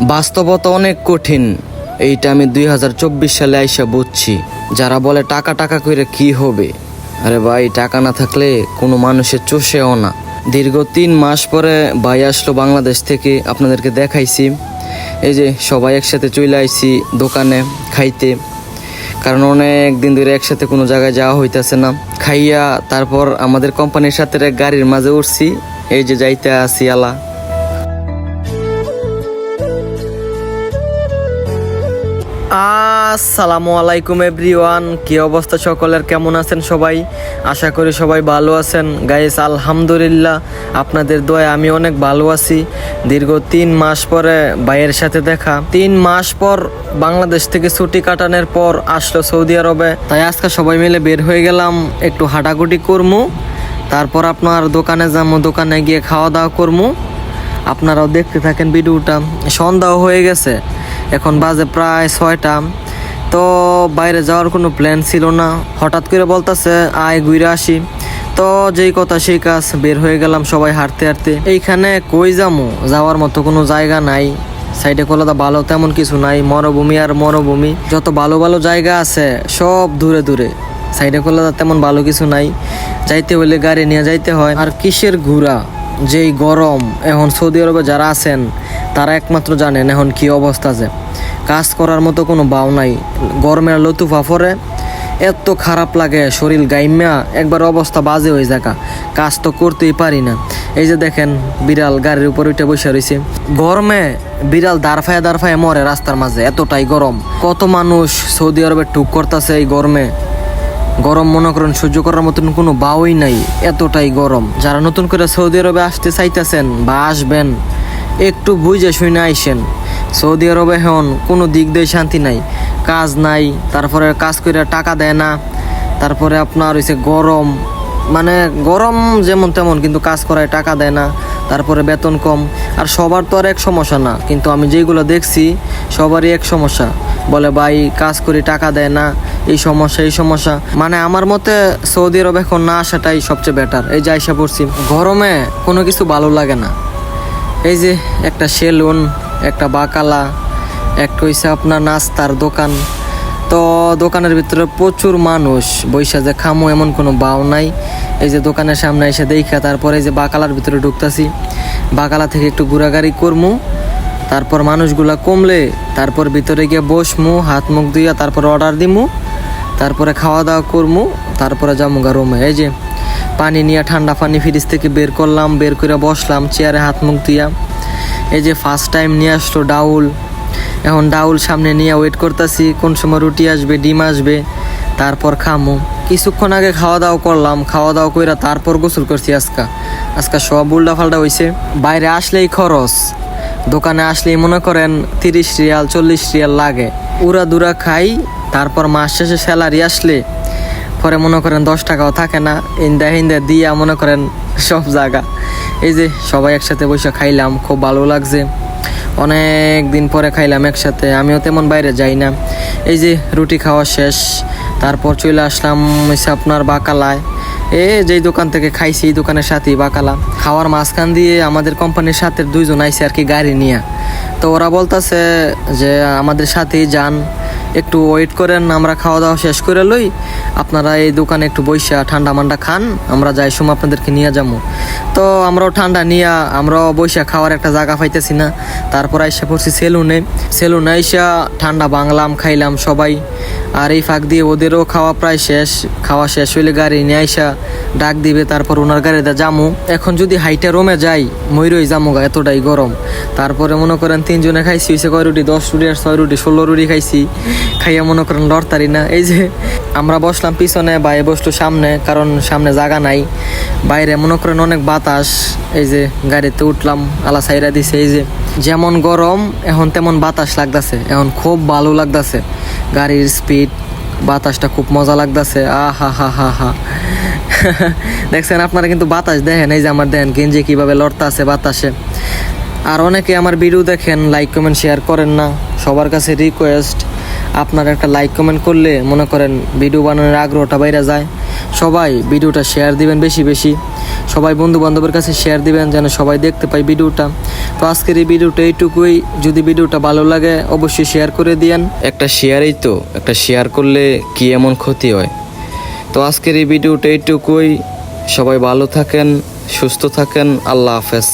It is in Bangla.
বাস্তবতা অনেক কঠিন, এইটা আমি 2024 সালে আইসা বুঝছি। যারা বলে টাকা টাকা করে কি হবে, আরে ভাই টাকা না থাকলে কোনো মানুষের চষেও না। দীর্ঘ 3 মাস পরে ভাই আসলো বাংলাদেশ থেকে, আপনাদেরকে দেখাইছি। এই যে সবাই একসাথে চলে আইছি দোকানে খাইতে, কারণ অনেক দিন ধরে একসাথে কোনো জায়গায় যাওয়া হইতেছে না। খাইয়া তারপর আমাদের কোম্পানির সাথে এক গাড়ির মাঝে উঠছি, এই যে যাইতে আসি আলা। আসসালামু আলাইকুম এভরিওয়ান, কি অবস্থা সকলের, কেমন আছেন সবাই? আশা করি সবাই ভালো আছেন গাইস। আলহামদুলিল্লাহ আপনাদের দোয়ায় আমি অনেক ভালো আছি। দীর্ঘ 3 মাস পরে ভাইয়ের সাথে দেখা, 3 মাস পর বাংলাদেশ থেকে ছুটি কাটানোর পর আসলো সৌদি আরবে। তাই আজকে সবাই মিলে বের হয়ে গেলাম, একটু হাঁটাগুটি করমু, তারপর আপনার দোকানে যাবো, দোকানে গিয়ে খাওয়া দাওয়া করমু। আপনারাও দেখতে থাকেন ভিডিওটা। সন্ধ্যাও হয়ে গেছে, এখন বাজে প্রায় 6টা। তো বাইরে যাওয়ার কোনো প্ল্যান ছিল না, হঠাৎ করে বলতেছে আয় ঘুরে আসি। তো যেই কথা সেই কাজ, বের হয়ে গেলাম সবাই হাঁটতে হাঁটতে। এইখানে কই যামু, যাওয়ার মতো কোনো জায়গা নাই। সাইডে কলাদা ভালো তেমন কিছু নাই, মরুভূমি আর মরুভূমি। যত ভালো ভালো জায়গা আছে সব দূরে দূরে, সাইডে কলাদা তেমন ভালো কিছু নাই। যাইতে হইলে গাড়ি নিয়ে যাইতে হয়। আর কিসের ঘোরা, যেই গরম এখন সৌদি আরবে যারা আছেন তারা একমাত্র জানেন এখন কি অবস্থা। যে কাজ করার মতো কোনো বাও নাই, গরমের লতুফা পরে এত খারাপ লাগে, শরীর গাইমা একবার অবস্থা বাজে হয়ে যাকা, কাজ তো করতেই পারি না। এই যে দেখেন বিড়াল গাড়ির উপর উঠে বসে রয়েছে, গরমে বিড়াল দাঁড়ফায় মরে রাস্তার মাঝে, এতটাই গরম। কত মানুষ সৌদি আরবে টুক করতেছে এই গরমে। গরম মনে করেন সহ্য করার মতন কোনো বাওই নাই, এতটাই গরম। যারা নতুন করে সৌদি আরবে আসতে চাইতেছেন বা আসবেন, একটু বুঝে শুনে আইসেন। সৌদি আরবে এখন কোনো দিক দিয়ে শান্তি নাই, কাজ নাই, তারপরে কাজ করে টাকা দেয় না, তারপরে আপনার হয়েছে গরম, মানে গরম যেমন তেমন, কিন্তু কাজ করায় টাকা দেয় না, তারপরে বেতন কম। আর সবার তো আর এক সমস্যা না, কিন্তু আমি যেগুলো দেখছি সবারই এক সমস্যা। বলে ভাই কাজ করি টাকা দেয় না, এই সমস্যা এই সমস্যা। মানে আমার মতে সৌদি আরব এখন না আসাটাই সবচেয়ে বেটার। এই যে আইসা পড়ছি, গরমে কোনো কিছু ভালো লাগে না। এই যে একটা সেলুন, একটা বাকালা, একটা হইছে আপনার নাস্তার দোকান। তো দোকানের ভিতরে প্রচুর মানুষ, বৈশা যে খামো এমন কোনো বাও নাই। এই যে দোকানের সামনে এসে দেখা, তারপরে এই যে বাকালার ভিতরে ঢুকতাছি, বাকালা থেকে একটু ঘোরাঘুরি করমু, তারপর মানুষগুলা কমলে তারপর ভিতরে গিয়ে বসমু, হাত মুখ দিয়া তারপর অর্ডার দিমু, তারপরে খাওয়া দাওয়া করমু, তারপরে যাবো গা রুমে। এই যে পানি নিয়ে ঠান্ডা পানি ফ্রিজ থেকে বের করলাম, বের করে বসলাম চেয়ারে হাত মুখ দিয়া। এই যে ফার্স্ট টাইম নিয়ে আসলো ডাউল, এখন ডাউল সামনে নিয়ে ওয়েট করতেছি কোন সময় রুটি আসবে, ডিম আসবে, তারপর খামু। কিছুক্ষণ আগে খাওয়া দাওয়া করলাম, খাওয়া দাওয়া করে তারপর গোসল করছি। আজকা সব উল্টা ফাল্টা হয়েছে। বাইরে আসলেই খরচ, দোকানে আসলেই মনে করেন 30 রিয়াল 40 রিয়াল লাগে। উড়া দুরা খাই, তারপর মাস শেষে স্যালারি আসলে পরে মনে করেন 10 টাকাও থাকে না, ইন্দা দিয়া মনে করেন সব জায়গা। এই যে সবাই একসাথে বসে খাইলাম, খুব ভালো লাগছে। অনেক দিন পরে খাইলাম একসাথে, আমিও তেমন বাইরে যাই না। এই যে রুটি খাওয়া শেষ, তারপর চলে আসলাম হচ্ছে আপনার বাকালায়। যেই দোকান থেকে খাইছি এই দোকানের সাথেই বাকালা। খাওয়ার মাঝখান দিয়ে আমাদের কোম্পানির সাথে 2 জন আইছে আর কি গাড়ি নিয়ে। তো ওরা বলতেছে যে আমাদের সাথেই যান, একটু ওয়েট করেন, আমরা খাওয়া দাওয়া শেষ করে লই, আপনারা এই দোকানে একটু বইসা ঠান্ডা মান্ডা খান, আমরা যাই সময় আপনাদেরকে নিয়ে যাবো। তো আমরাও ঠান্ডা নিয়ে আমরাও বইসা খাওয়ার একটা জায়গা পাইতেছি না। তারপর আইসা পড়ছি সেলুনে আইসা ঠান্ডা বাংলাম, খাইলাম সবাই। আর এই ফাঁক দিয়ে ওদেরও খাওয়া প্রায় শেষ, খাওয়া শেষ হইলে গাড়ি নিয়ে আইসা ডাক দিবে, তারপর ওনার গাড়িতে যামু। এখন যদি হাইটা রুমে যাই ময়ূরই যামু গা, এতটাই গরম। তারপরে মনে করেন 3 জনে খাইছি হয়েছে কয় রুটি, 10 রুটি আর 6 রুটি 16 রুটি খাইছি। খাইয়া মনে করেন লড়তারি না। এই যে আমরা বসলাম পিছনে, বাইরে বসলো সামনে, কারণ সামনে জায়গা নাই। বাইরে মনে করেন অনেক বাতাস। এই যে গাড়িতে উঠলাম, আলা সাইরা দিছে। এই যে যেমন গরম এখন তেমন বাতাস লাগতেছে, এখন খুব ভালো লাগতেছে। গাড়ির স্পিড, বাতাসটা খুব মজা লাগতেছে। আহা হা হা হা দেখছেন আপনারা কিন্তু বাতাস দেখেন, এই যে আমার দেখেন গেঞ্জি কিভাবে লড়তে আছে বাতাসে। আর অনেকে আমার ভিডিও দেখেন, লাইক কমেন্ট শেয়ার করেন না। সবার কাছে রিকোয়েস্ট, আপনারা একটা লাইক কমেন্ট করলে মনে করেন ভিডিও বানানোর আগ্রহটা বাইরে যায়। সবাই ভিডিওটা শেয়ার দিবেন বেশি বেশি। সবাই বন্ধু বান্ধবের কাছে শেয়ার দিবেন যেন সবাই দেখতে পায় ভিডিওটা। তো আজকের এই ভিডিওটা এইটুকুই। যদি ভিডিওটা ভালো লাগে অবশ্যই শেয়ার করে দিয়েন। একটা শেয়ারই তো, একটা শেয়ার করলে কি এমন ক্ষতি হয়। তো আজকের এই ভিডিওটা এইটুকুই। সবাই ভালো থাকেন, সুস্থ থাকেন। আল্লাহ হাফেজ।